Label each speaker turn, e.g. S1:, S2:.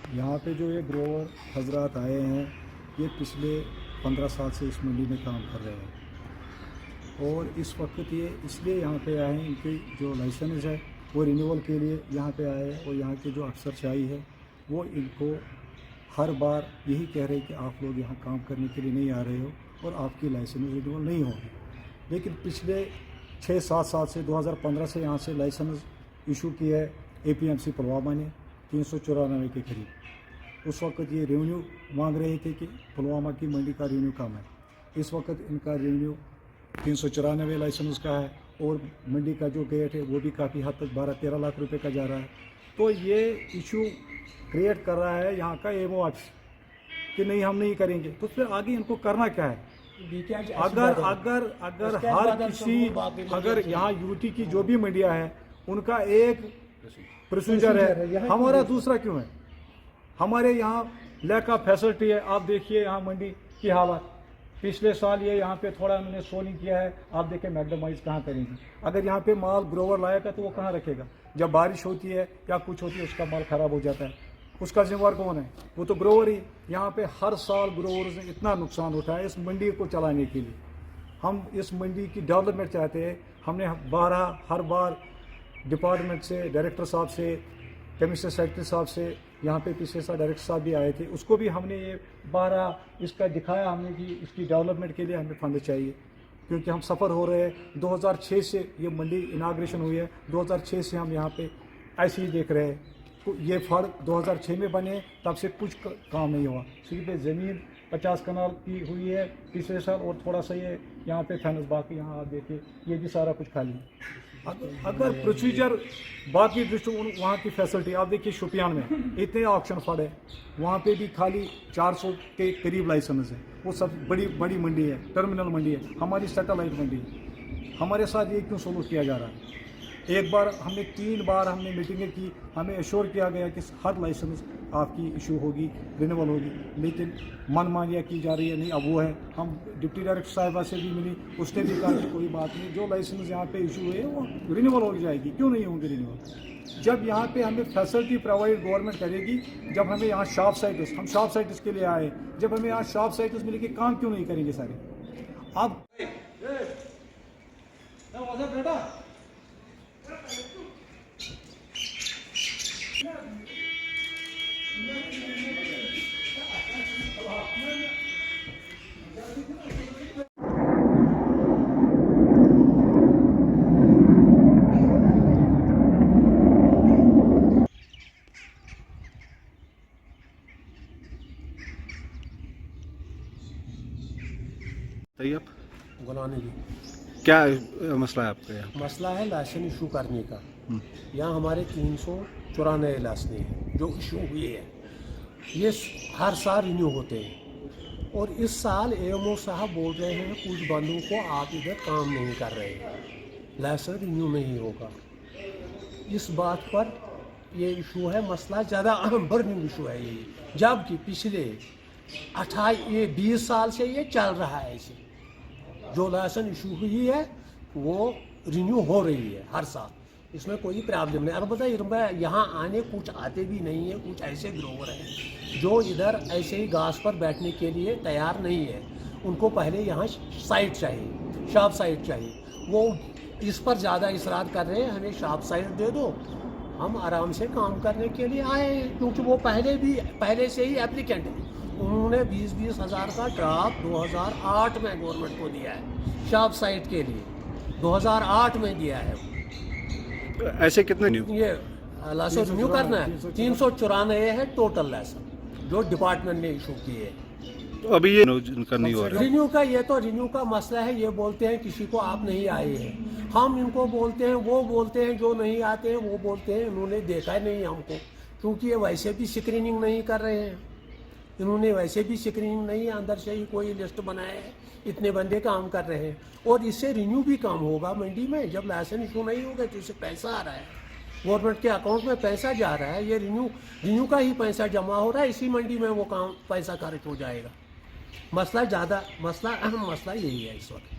S1: यहाँ पे जो ये ग्रोवर हजरात आए हैं, ये पिछले 15 साल से इस मंडी में काम कर रहे हैं और इस वक्त ये इसलिए यहाँ पे आए हैं, इनके जो लाइसेंस है वो रिन्यूअल के लिए यहाँ पे आए हैं। और यहाँ के जो अफसरशाही है वो इनको हर बार यही कह रहे हैं कि आप लोग यहाँ काम करने के लिए नहीं आ रहे हो और आपकी लाइसेंस रिन्यूअल नहीं होगी। लेकिन पिछले 6-7 साल से 2015 से यहाँ से लाइसेंस इशू किया है APMC पुलवामा ने 394 के करीब। उस वक्त ये रेवेन्यू मांग रहे थे कि पुलवामा की मंडी का रेवेन्यू कम है। इस वक्त इनका रेवेन्यू 394 लाइसेंस का है और मंडी का जो गेट है वो भी काफ़ी हद तक 12-13 लाख रुपए का जा रहा है। तो ये इशू क्रिएट कर रहा है यहाँ का एमओ ऑफिस कि नहीं हम नहीं करेंगे। तो फिर आगे इनको करना क्या है? अगर हर किसी अगर यहाँ यूटी की जो भी मंडियाँ हैं उनका एक प्रोसीजर है, हमारा दूसरा क्यों है? हमारे यहाँ लैक ऑफ फैसिलिटी है। आप देखिए यहाँ मंडी की हालत, पिछले साल ये यहाँ पे थोड़ा उन्होंने सोलिंग किया है, आप देखिए मैकडमाइज कहाँ करेंगे? अगर यहाँ पे माल ग्रोवर लाएगा तो वो कहाँ रखेगा? जब बारिश होती है या कुछ होती है उसका माल खराब हो जाता है, उसका जिम्मेवार कौन है? वो तो ग्रोवर ही। यहाँ पे हर साल ग्रोवर्स ने इतना नुकसान उठाया इस मंडी को चलाने के लिए। हम इस मंडी की डेवलपमेंट चाहते हैं। हमने हर बार डिपार्टमेंट से, डायरेक्टर साहब से, केमिस्ट्री सेक्रेटरी साहब से, यहाँ पे पिछले साल डायरेक्टर साहब भी आए थे, उसको भी हमने ये 12 इसका दिखाया हमने कि इसकी डेवलपमेंट के लिए हमें फंड चाहिए, क्योंकि हम सफ़र हो रहे हैं। 2006 से ये मंडी इनाग्रेशन हुई है, 2006 से हम यहाँ पे ऐसे ही देख रहे हैं। तो ये फंड 2006 में बने, तब से कुछ काम नहीं हुआ। सिर्फ ज़मीन 50 कनाल की हुई है पिछले साल और थोड़ा सा ये यहाँ पे फैनस, बाकी यहाँ आप देखिए ये भी सारा कुछ खाली है। अगर प्रोसीजर बाकी डिस्ट्रिक्ट वहाँ की फैसिलिटी आप देखिए, शोपियान में इतने ऑक्शन फंड है, वहाँ पे भी खाली 400 के करीब लाइसेंस है। वो सब बड़ी मंडी है, टर्मिनल मंडी है, हमारी सैटेलाइट मंडी है। हमारे साथ ये क्यों सलूक किया जा रहा है? एक बार हमने 3 बार हमने मीटिंगें की, हमें एश्योर किया गया कि हर लाइसेंस आपकी इशू होगी, रिन्यूअल होगी, लेकिन मनमानियाँ की जा रही है। नहीं, अब वो है, हम डिप्टी डायरेक्टर साहिबा से भी मिली, उसने भी कहा कि कोई बात नहीं, जो लाइसेंस यहाँ पे इशू हुए वो रिन्यूअल हो जाएगी। क्यों नहीं होंगे रिन्यूअल? जब यहाँ पे हमें फैसिलिटी प्रोवाइड गवर्नमेंट करेगी, जब हमें यहाँ शॉप साइट्स, हम शॉप साइट्स के लिए आए, जब हमें यहाँ शॉप साइट्स मिलेगी, काम क्यों नहीं करेंगे सारे? अब
S2: तैयब
S3: गुलानी जी,
S2: क्या मसला है आपका यहाँ?
S3: मसला है लाइसेंस इशू करने का। यहाँ हमारे 394 लाइसेंस हैं जो इशू हुए हैं। ये हर साल रिन्यू होते हैं और इस साल AMO साहब बोल रहे हैं कुछ बंदों को आप इधर काम नहीं कर रहे हैं, लाइसेंस रिन्यू नहीं होगा। इस बात पर ये इशू है, मसला ज़्यादा अहम बर्निंग इशू है ये, जबकि पिछले 20 साल से ये चल रहा है। ऐसे जो लाइसेंस इशू हुई है वो रिन्यू हो रही है हर साल, इसमें कोई प्रॉब्लम नहीं। अलबत्ता यहाँ आने कुछ आते भी नहीं है, कुछ ऐसे ग्रोवर हैं जो इधर ऐसे ही घास पर बैठने के लिए तैयार नहीं है। उनको पहले यहाँ साइट चाहिए, शॉप साइट चाहिए। वो इस पर ज़्यादा इसरार कर रहे हैं, हमें शॉप साइट दे दो, हम आराम से काम करने के लिए आए हैं। क्योंकि वो पहले से ही एप्लीकेंट हैं। उन्होंने 20-20 हज़ार का ड्राफ्ट 2008 में गवर्नमेंट को दिया है शॉप साइट के लिए, 2008 में दिया है।
S2: ऐसे कितने
S3: ये लाइसेंस रिन्यू करना है, 394 है टोटल लाइसेंस जो डिपार्टमेंट ने इशू किए हैं।
S2: तो अभी ये इनका नहीं हो रहा
S3: रिन्यू का, ये तो रिन्यू का मसला है। ये बोलते हैं किसी को आप नहीं आए हैं, हम इनको बोलते हैं, वो बोलते हैं जो नहीं आते हैं वो बोलते हैं इन्होंने देखा ही नहीं हमको, क्योंकि ये वैसे भी स्क्रीनिंग नहीं कर रहे हैं। इन्होंने वैसे भी स्क्रीनिंग नहीं, अंदर से ही कोई लिस्ट बनाया है, इतने बंदे काम कर रहे हैं। और इससे रिन्यू भी काम होगा मंडी में। जब लाइसेंस इशू नहीं होगा तो इससे पैसा आ रहा है, गवर्नमेंट के अकाउंट में पैसा जा रहा है। ये रिन्यू का ही पैसा जमा हो रहा है, इसी मंडी में वो काम पैसा खर्च हो जाएगा। अहम मसला यही है इस वक्त।